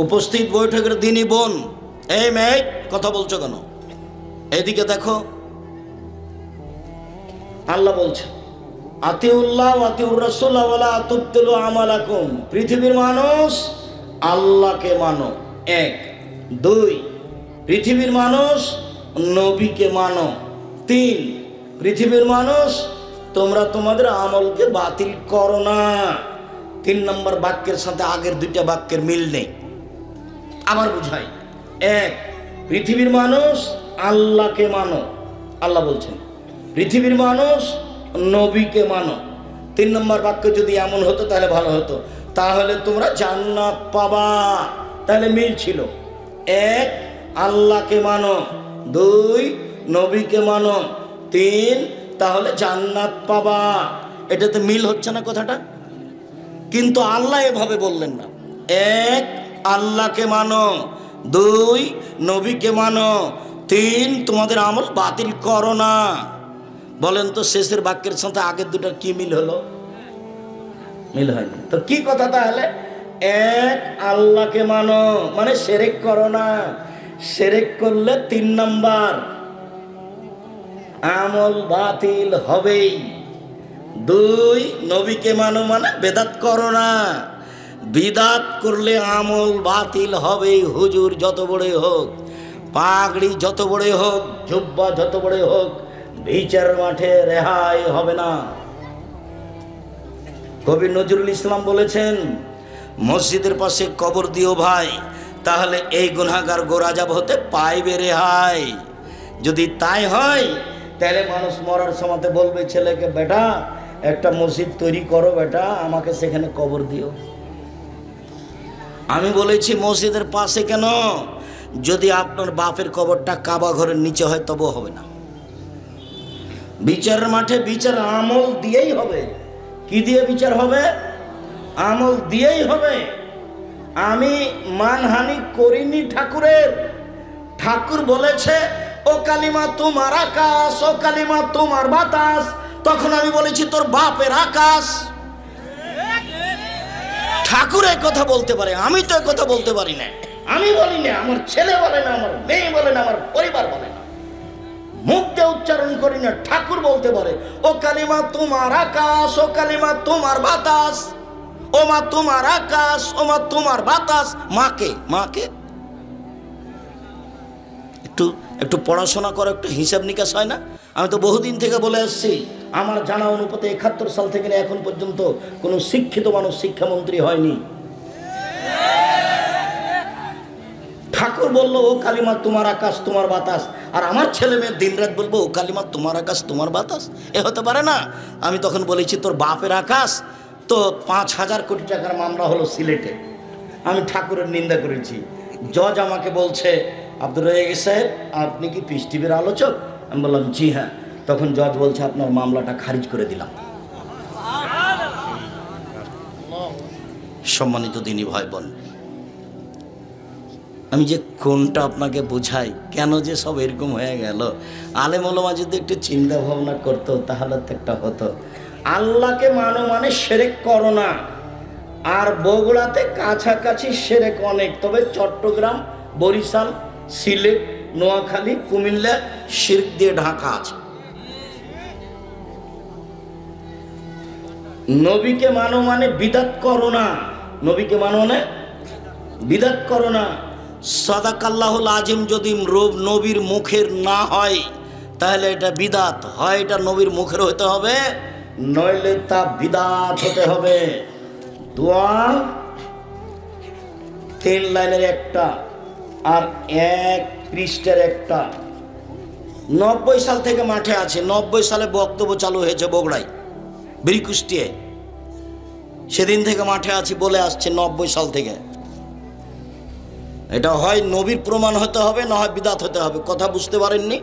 উপস্থিত বৈঠকের দিনই বোন, এই মেয়ে কথা বলছো কেন? এদিকে দেখো, আল্লাহ বলছে আতিউল্লাহ ওয়া আতিউর রাসূল ওয়া লা তুবতিলু আমালাকুম। পৃথিবীর মানুষ আল্লাহকে মানো, 1। 2 পৃথিবীর মানুষ নবীকে মানো, 3 পৃথিবীর মানুষ তোমরা তোমাদের আমলকে বাতিল করো না। 3 নম্বর বাক্যের সাথে আগের 2টা বাক্যের মিল নেই। আবার বুঝাই, 1 পৃথিবীর মানুষ আল্লাহকে মানো, আল্লাহ বলছেন, পৃথিবীর মানুষ নবীকে মানো। 3 নম্বর বাক্য যদি এমন হতো তাহলে ভালো হতো, তাহলে তোমরা জান্নাত পাবা। তাহলে মিল ছিল, 1 আল্লাহকে মানো, 2 নবীকে মানো, 3 তাহলে জান্নাত পাবা। এটাতে মিল হচ্ছে না কথাটা? কিন্তু আল্লাহ এভাবে বললেন না, 1 আল্লাহকে মানো, 2 নবীকে মানো, 3 তোমাদের আমল বাতিল করো না। বলেন তো শেষের বাক্যের সাথে আগের 2টার কি মিল হলো? মিল হয়নি। তো কি কথা তাহলে? 1 আল্লাহকে মানো মানে শিরক করো না, শিরক করলে 3 নম্বর আমল বাতিল হবেই। 2 নবীকে মানো মানে বেদাত করো না, বিদাত করলে আমল বাতিল হবেই। হুজুর যত বড়ই হোক, পাগড়ি যত বড়ই হোক, জুব্বা যত বড়ই হোক, বিচার মাঠে রেহাই হবে না। কবি নজরুল ইসলাম বলেছেন, মসজিদের পাশে কবর দিও ভাই, তাহলে এই গুনাহগার গোরাজাব হতে পাইবে রেহাই। যদি তাই হয় তাহলে মানুষ মরার সময়তে বলবে ছেলেকে, বেটা একটা মসজিদ তৈরি করো বেটা, আমাকে সেখানে কবর দিও। আমি বলেছি মসজিদের পাশে কেন, যদি আপনার বাপের কবরটা কাবা ঘরের নিচে হয় তবুও হবে না। বিচারের মাঠে বিচার আমল দিয়েই হবে। কি দিয়ে বিচার হবে? আমল দিয়েই হবে। আমি মানহানি করিনি ঠাকুরের। ঠাকুর বলেছে ও কালিমা তোমার আকাশ, ও কালিমা তোমার বাতাস, তখন আমি বলেছি তোর বাপের আকাশ। ঠাকুর এই কথা বলতে পারে, আমি তো এই কথা বলতে পারি না। আমি বলি না, আমার ছেলে বলে না, আমার মেয়ে বলে না, আমার পরিবার বলে না, মুখ দিয়ে উচ্চারণ করি না, ঠাকুর বলতে পারে ও কালিমা তোমার আকাশ, ও কালিমা তোমার বাতাস, ও মা তোমার আকাশ, ও মা তোমার বাতাস। মাকে মাকে একটু পড়াশোনা করো, একটু হিসাব নিকাশ হয় না? আমি তো বহুদিন থেকে বলে আসছি, আমার জানা অনুপাতে 71 সাল থেকে এখন পর্যন্ত কোনো শিক্ষিত মানুষ শিক্ষামন্ত্রী হয়নি। ঠাকুর বললো ও কালিমা তোমার আকাশ তোমার বাতাস, আর আমার ছেলে মেয়ে দিনরাত বলবো ও কালিমা তোমার আকাশ তোমার বাতাস। এ হতে পারে না। আমি তখন বলেছি তোর বাপের আকাশ। তো 5,000 কোটি টাকার মামলা হলো সিলেটে, আমি ঠাকুরের নিন্দা করেছি। জজ আমাকে বলছে, আব্দুর রাজ্জাক সাহেব আপনি কি পিস টিভির আলোচক? আমি বললাম জি হ্যাঁ। তখন জজ বলছে আপনার মামলাটা খারিজ করে দিলাম। সম্মানিত দিনী ভাই বোন, আমি যে কোনটা আপনাকে বুঝাই, কেন যে সব এরকম হয়ে গেল। আলেম ওলামা যদি একটু চিন্তা ভাবনা করতো তাহলে তো একটা হতো। আল্লাহকে মানো মানে শিরক করো না। আর বগুড়াতে কাছাকাছি শিরক অনেক, তবে চট্টগ্রাম, বরিশাল, সিলেট, নোয়াখালী, কুমিল্লা শিরক দিয়ে ঢাকা আছে। নবীকে মানো মানে বিদাত করো না। নবীকে মানো মানে বিদাত করো না। সাদাকাল্লাহুল আজিম যদি নবীর মুখের না হয় তাহলে এটা বিদাত হয়, এটা নবীর মুখের হতে হবে, নইলে তা বিদাত হতে হবে। দোয়া 3 লাইনের একটা আর 1 পৃষ্ঠার একটা। 90 সাল থেকে মাঠে আছে। 90 সালে বক্তব্য চালু হয়েছে বগুড়ায়, বিরিকুষ্টিয়ে। সেদিন থেকে মাঠে আছি বলে আসছে 90 সাল থেকে। এটা হয় নবীর প্রমাণ হতে হবে, না হয় বিদাত হতে হবে। কথা বুঝতে পারেননি?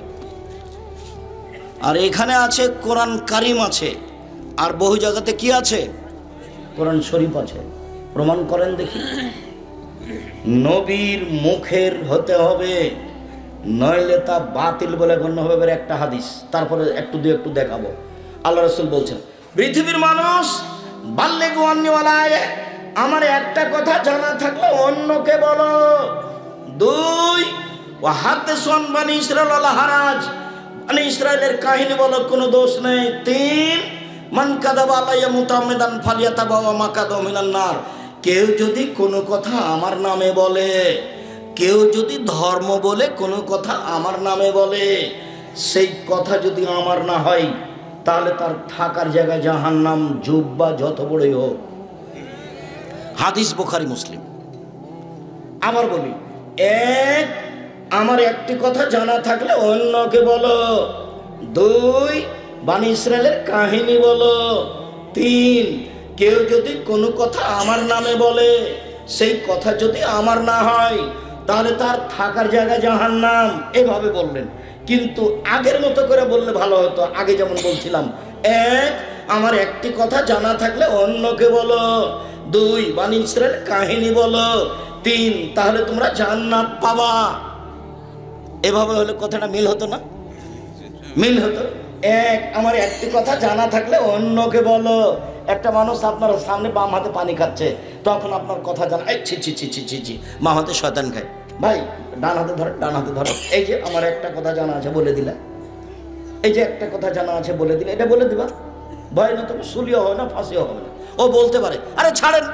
আর এখানে আছে কোরআন কারিম আছে, আর বহু জায়গাতে কি আছে? কোরআন শরীফ আছে। প্রমাণ করেন দেখি। নবীর মুখের হতে হবে, নইলে তা বাতিল বলে গণ্য হবে। একটা হাদিস, তারপরে একটু দেখাবো। আল্লাহ রাসূল বলছেন, পৃথিবীর মানুষ বাল্লিগু আন্নী ওয়ালা আয়া, আমার একটা কথা জানা থাকলে অন্যকে বলো। 2 ওয়া হাদিসু আন বানি ইসরাঈল ওয়ালা হারাজ, বানি ইসরাঈলের কাহিনী বলো, কোনো দোষ নেই। 3 মান কাযাবা আলাইয়া মুতাআম্মিদান ফালিয়াতাবাওয়া মাকাদাহু মিনান নার, কেউ যদি কোনো কথা আমার নামে বলে, কেউ যদি ধর্ম বলে কোনো কথা আমার নামে বলে, সেই কথা যদি আমার না হয় তাহলে তার থাকার জায়গা জাহান্নাম, জুব্বা যত বড়ই হোক। হাদিস বুখারী মুসলিম। আবার বলি, 1 আমার একটি কথা জানা থাকলে অন্যকে বলো। 2 বানি ইসরাঈলের কাহিনী বলো। 3 কেউ যদি কোনো কথা আমার নামে বলে, সেই কথা যদি আমার না হয় তাহলে তার থাকার জায়গা জাহান্নাম। এভাবে বললেন, কিন্তু আগের মতো করে বললে ভালো হতো। আগে যেমন বলছিলাম, 1 আমার একটি কথা জানা থাকলে অন্যকে বলো। 2 বানি ইসরাঈল কাহিনী বলো। 3 তাহলে তোমরা জান্নাত পাবা। এভাবে হলে কথাটা মিল হতো না? মিল হতো। 1 আমার একটি কথা জানা থাকলে অন্যকে বলো। একটা মানুষ আপনার সামনে বাম হাতে পানি খাচ্ছে, তখন আপনার কথা জানা, এই ছি ছি ছি ছি ছি ছি, বাম হাতে শয়তান খায়, ভাই ডান হাতে ধরে, ডান হাতে ধরো। এই যে আমার একটা কথা জানা আছে বলে দিলা, এই যে একটা কথা জানা আছে বলে দিলে, এটা বলে দিবা, ভয় না, তবে সুলিও হবে না, ফাঁসিও হবে না। ও বলতে পারে, আরে ছাড়েন,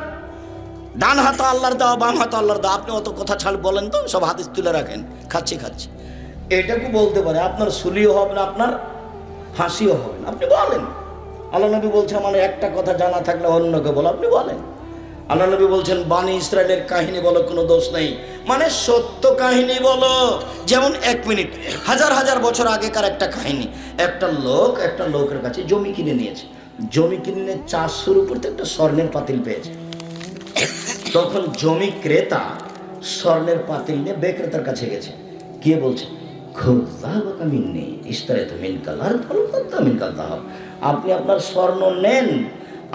ডান হাত আল্লাহর দেওয়া, বাম হাত আল্লাহর দেওয়া, আপনি অত কথা ছাড় বলেন তো, সব হাদিস তুলে রাখেন, খাচ্ছি। এটাকে বলতে পারে, আপনার সুলিও হবে না, আপনার ফাঁসিও হবে না, আপনি বলেন। আল্লাহ নবী বলছে মানে একটা কথা জানা থাকলে অন্যকে বলো, আপনি বলেন। আল্লাহ নবী বলছেন বানি ইসরায়েলের কাহিনী বলো, কোনো দোষ নেই, মানে সত্য কাহিনী বলো। যেমন 1 মিনিট, হাজার হাজার বছর আগেকার একটা কাহিনী। একটা লোকের কাছে জমি কিনে নিয়েছে। জমি কিনে চাষ শুরু করতে একটা স্বর্ণের পাতিল পেয়েছে। তখন জমি ক্রেতা স্বর্ণের পাতিল নিয়ে বিক্রেতার কাছে গেছে, গিয়ে বলছে আপনি আপনার স্বর্ণ নেন,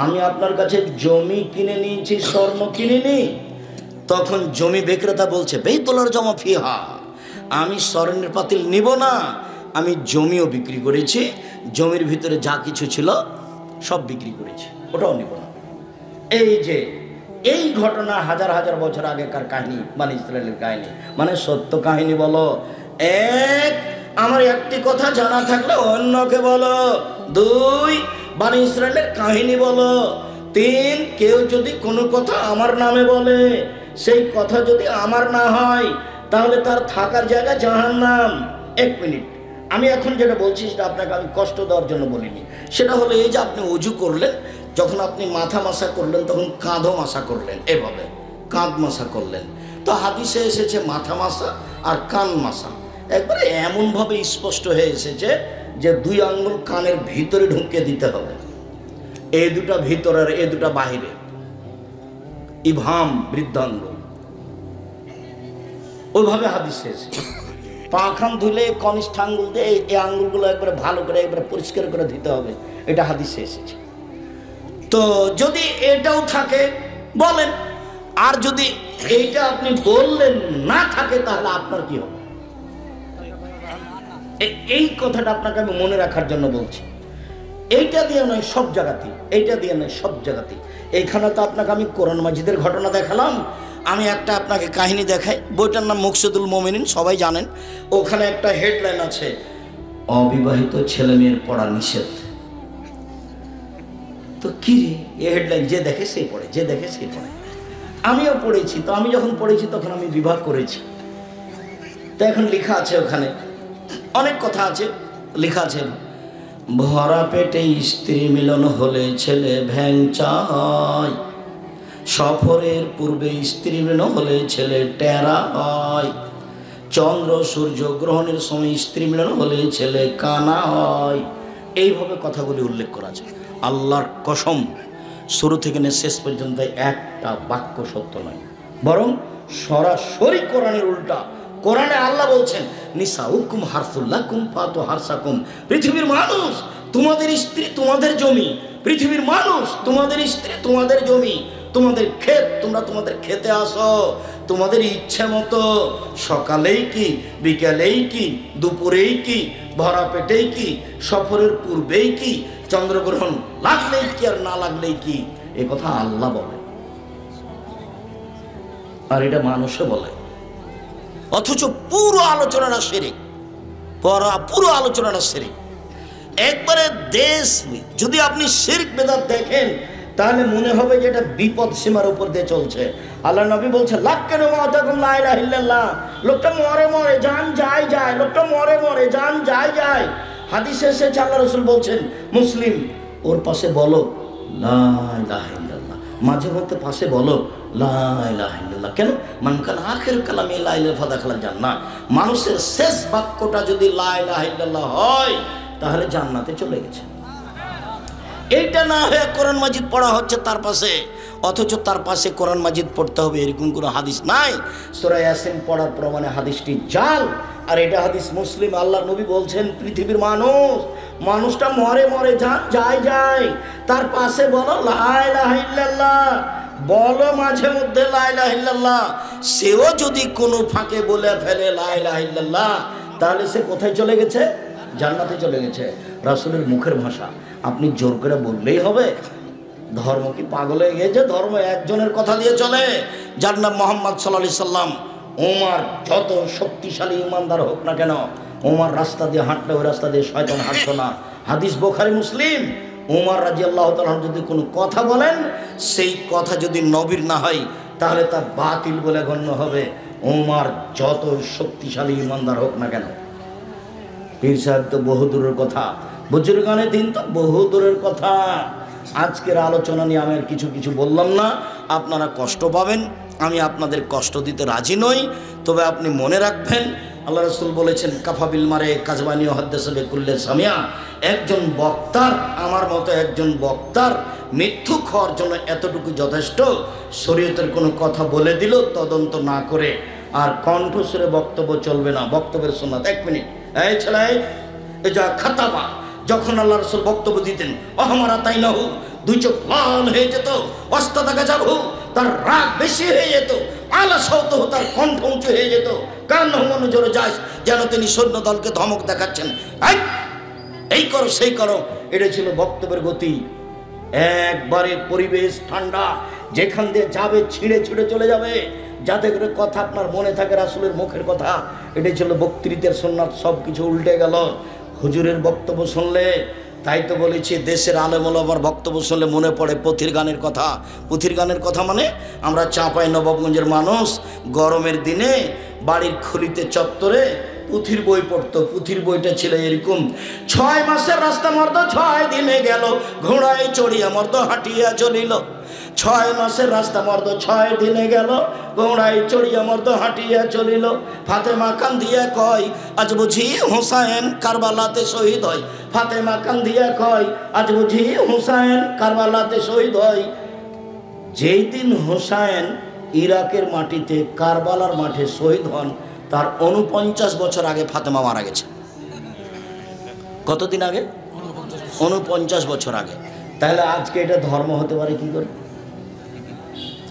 আমি আপনার কাছে জমি কিনে নিয়েছি, স্বর্ণ কিনিনি। তখন জমি বিক্রেতা বলছে বেতলার জমা ফিহা, আমি স্বর্ণের পাতিল নিব না, আমি জমিও বিক্রি করেছি, জমির ভিতরে যা কিছু ছিল সব বিক্রি করেছি, ওটাও নিব না। এই যে এই ঘটনা হাজার হাজার বছর আগেকার কাহিনী, মানে ইসরায়েলের কাহিনী, মানে সত্য কাহিনী বলো। এক, আমার একটি কথা জানা থাকলে অন্যকে বলো। 2, বানি ইসরায়েলের কাহিনী বলো। 3, কেউ যদি কোনো কথা আমার নামে বলে, সেই কথা যদি আমার না হয় তাহলে তার থাকার জায়গা জাহান্নাম। 1 মিনিট, আমি এখন যেটা বলছি সেটা আপনাকে আমি কষ্ট দেওয়ার জন্য বলিনি। সেটা হলো এই যে আপনি অজু করলেন, যখন আপনি মাথা মাসা করলেন তখন কাঁধও মাসা করলেন, এভাবে কাঁধ মাসা করলেন। তো হাদিসে এসেছে মাথা মাসা আর কান মাসা, একবারে এমনভাবে স্পষ্ট হয়ে এসেছে যে 2 আঙ্গুল কানের ভিতরে ঢুকিয়ে দিতে হবে, এই দুটা ভিতরের, এই দুটা বাহিরে, ইভাম বৃদ্ধাঙ্গ, ওইভাবে হাদিসে এসেছে। পা খান ধুলে কনিষ্ঠ আঙ্গুল দিয়ে এই আঙ্গুলগুলো একবারে ভালো করে একবারে পরিষ্কার করে দিতে হবে, এটা হাদিসে এসেছে। তো যদি এটাও থাকে বলেন, আর যদি এইটা আপনি বললেন না থাকে তাহলে আপনার কি হবে? এই কথাটা আপনাকে আমি মনে রাখার জন্য বলছি। এইটা দিয়ে নয় সব জায়গাতে, এইটা দিয়ে নয় সব জায়গাতে। এইখানে তো আপনাকে আমি কোরআন মাজিদের ঘটনা দেখালাম, আমি একটা আপনাকে কাহিনী দেখাই। বইটার নাম মুকসিদুল মোমিনিন, সবাই জানেন। ওখানে একটা হেডলাইন আছে, অবিবাহিত ছেলে মেয়ের পড়া নিষেধ। তো কি রে, এই হেডলাইন যে দেখে সেই পড়ে, যে দেখে সেই পড়ে। আমিও পড়েছি, তো আমি যখন পড়েছি তখন আমি বিবাহ করেছি। তো এখন লেখা আছে, ওখানে অনেক কথা আছে, লেখা আছে ভরা পেটে স্ত্রী মিলন হলে ছেলে ভ্যাং চায়, সফরের পূর্বে স্ত্রী মিলন হলে ছেলে টেরা হয়, চন্দ্র সূর্য গ্রহণের সময় স্ত্রী মিলন হলে ছেলে কানা হয়। এইভাবে কথাগুলি উল্লেখ করা আছে। আল্লাহর কসম, শুরু থেকে শেষ পর্যন্ত একটা বাক্য সত্য নয়, বরং সরাসরি কোরআনের উল্টা। কোরআনে আল্লাহ বলছেন নিসাউকুম হারসুল্লাকুম ফাতু হারসাকুম, পৃথিবীর মানুষ তোমাদের স্ত্রী তোমাদের জমি, পৃথিবীর মানুষ তোমাদের স্ত্রী তোমাদের জমি, তোমাদের ক্ষেত, তোমরা তোমাদের খেতে আসো তোমাদের ইচ্ছে মতো, সকালেই কি, বিকালেই কি, দুপুরেই কি, ভরা পেটেই কি, সফরের পূর্বেই কি, চন্দ্রগ্রহণ লাগলেই কি আর না লাগলেই কি, এ কথা আল্লাহ বলে, আর এটা মানুষও বলে। অথচ পুরো আলোচনাটা শিরক, পুরো আলোচনাটা শিরক একবারে দেশ। যদি আপনি শিরক বেদাত দেখেন তাহলে মনে হবে যে এটা বিপদ সীমার উপর দিয়ে চলছে। আল্লাহ নবী বলছে লাক্কেন মাতাকুম লা ইলাহা ইল্লাল্লাহ, লোকটা মরে মরে জান যায় যায়, লোকটা মরে মরে জান যায় যায়। হাদিসে এসেছে আল্লাহ রাসূল বলছেন, মুসলিম ওর পাশে বলো লা ইলাহা ইল্লাল্লাহ, মাঝে মধ্যে পাশে বলো লা ইলাহা ইল্লাল্লাহ। কেন? মান কান আখির কালামে লা ইলাহা ফাদাখালাল জান্নাহ, মানুষের শেষ বাক্যটা যদি লা ইলাহা ইল্লাল্লাহ হয় তাহলে জান্নাতে চলে গেছে। এইটা না হয়ে কোরআন মাজিদ পড়া হচ্ছে তার পাশে, অথচ তার পাশে কোরআন মাজিদ পড়তে হবে এরকম কোনো হাদিস নাই। সূরা ইয়াসিন পড়ার প্রমাণে হাদিসটি জাল, আর এটা হাদিস মুসলিম। আল্লাহর নবী বলছেন পৃথিবীর মানুষটা মরে মরে যান যায় যায়, তার পাশে বলো লা ইলাহা ইল্লাল্লাহ, বলো মাঝে মধ্যে লা ইলাহা ইল্লাল্লাহ। সেও যদি কোনো ফাঁকে বলে ফেলে লা ইলাহা ইল্লাল্লাহ তাহলে সে কোথায় চলে গেছে? জান্নাতে চলে গেছে। রাসূলের মুখের ভাষা আপনি জোর করে বললেই হবে? ধর্ম কি পাগল হয়ে গেছে? ধর্ম একজনের কথা দিয়ে চলে, যার নাম মুহাম্মদ সাল্লাল্লাহু আলাইহি সাল্লাম। ওমর যত শক্তিশালী ইমানদার হোক না কেন, ওমর রাস্তা দিয়ে হাঁটলে ওই রাস্তা দিয়ে শয়তান হাঁটতো না। হাদিস বুখারী মুসলিম। ওমর রাদিয়াল্লাহু তাআলা যদি কোনো কথা বলেন, সেই কথা যদি নবীর না হয় তাহলে তা বাতিল বলে গণ্য হবে, ওমর যত শক্তিশালী ইমানদার হোক না কেন। পীর সাহেব তো বহুদূরের কথা, বুজুর্গানে দিন তো বহু দূরের কথা। আজকের আলোচনা নিয়ে আমি আর কিছু কিছু বললাম না, আপনারা কষ্ট পাবেন, আমি আপনাদের কষ্ট দিতে রাজি নই। তবে আপনি মনে রাখবেন, আল্লাহ রাসূল বলেছেন কাফাবিল মারে কাজবানি হাদ্দাসাবে কুল্লে সামিয়া, একজন বক্তার, আমার মতো একজন বক্তার মিথ্যুক হওয়ার জন্য এতটুকু যথেষ্ট। শরীয়তের কোনো কথা বলে দিল তদন্ত না করে আর কণ্ঠস্বরে বক্তব্য চলবে না, বক্তব্যের সুন্নাত। 1 মিনিট, এই ছেলে এই যা খাতাবা, যখন আল্লাহ রাসূল বক্তব্য দিতেন অহমারা তাই না হু, 2 চোখ লাল হয়ে যেত, অস্তাদা গাজা হু, তার রাগ বেশি হয়ে যেত, আলাস হতো, তার কণ্ঠ উঁচু হয়ে যেত, কান মনোজোরে যায় যেন তিনি সৈন্য দলকে ধমক দেখাচ্ছেন, এই করো সেই করো। এটা ছিল বক্তব্যের গতি। একবারে পরিবেশ ঠান্ডা, যেখান দিয়ে যাবে ছিঁড়ে ছিঁড়ে চলে যাবে, যাতে করে কথা আপনার মনে থাকে রাসূলের মুখের কথা। এটাই ছিল বক্তৃতার সুন্নাত। সব কিছু উল্টে গেল হুজুরের বক্তব্য শুনলে। তাই তো বলেছি, দেশের আলেম ওলামার বক্তব্য শুনলে মনে পড়ে পুঁথির গানের কথা। পুঁথির গানের কথা মানে আমরা চাঁপাই নবাবগঞ্জের মানুষ গরমের দিনে বাড়ির খুলিতে চত্বরে পুঁথির বই পড়তো। পুঁথির বইটা ছিল এরকম: 6 মাসের রাস্তা মর্দ 6 দিনে গেল, ঘোড়ায় চড়িয়া মর্দ হাঁটিয়া চলিল। 6 মাসের রাস্তা মর্দ 6 দিনে গেল, ঘোড়ায় চড়িয়া মর্দ হাঁটিয়া চলিল। ফাতেমা কান্দিয়া কয় আজ বুঝি হুসাইন কারবালাতে শহীদ হয়। ফাতেমা কান্দিয়া কয় আজ বুঝি হুসাইন কারবালাতে শহীদ হয়। যেই দিন হুসাইন ইরাকের মাটিতে কারবালার মাঠে শহীদ হন, তার 49 বছর আগে ফাতেমা মারা গেছে। কতদিন আগে? 49 বছর আগে। তাহলে আজকে এটা ধর্ম হতে পারে কি করে?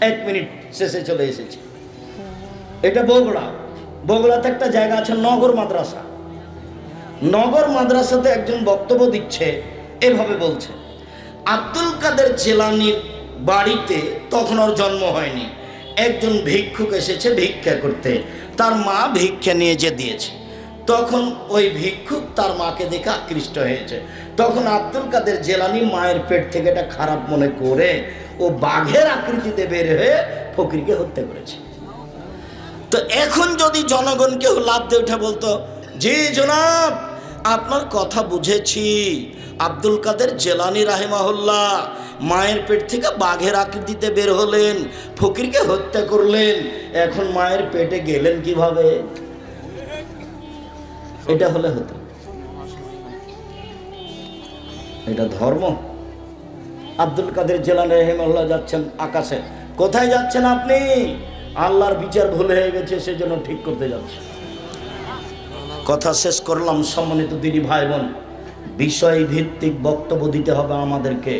1 মিনিট, শেষে চলে এসেছি। এটা বগুড়া। বগুড়াতে একটা জায়গা আছে নগর মাদ্রাসা। নগর মাদ্রাসাতে একজন বক্তব্য দিচ্ছে, এভাবে বলছে, আব্দুল কাদের জিলানীর বাড়িতে তখন ওর জন্ম হয়নি, একজন ভিক্ষুক এসেছে ভিক্ষা করতে, তার মা ভিক্ষা নিয়ে যে দিয়েছে। তখন ওই ভিক্ষুক তার মাকে দেখে আকৃষ্ট হয়েছে। তখন আব্দুল কাদের জিলানী মায়ের পেট থেকে এটা খারাপ মনে করে ও বাঘের আকৃতিতে বের হয়ে ফকিরকে হত্যা করেছে। তো এখন যদি জনগণ কেউ লাভ দিয়ে উঠে বলতো, জি জনাব আপনার কথা বুঝেছি, আব্দুল কাদের জিলানী রাহিমাহুল্লাহ মায়ের পেট থেকে বাঘের আকৃতিতে বের হলেন, ফকিরকে হত্যা করলেন, এখন মায়ের পেটে গেলেন কিভাবে? এটা হলে হতো। এটা ধর্ম? আব্দুল কাদের জিলানী রাহিমাহুল্লাহ যাচ্ছেন আকাশে। কোথায় যাচ্ছেন আপনি? আল্লাহর বিচার ভুল হয়ে গেছে, সেজন্য ঠিক করতে যাচ্ছে। কথা শেষ করলাম। সম্মানিত দিদি ভাই বোন, বিষয় ভিত্তিক বক্তব্য দিতে হবে আমাদেরকে।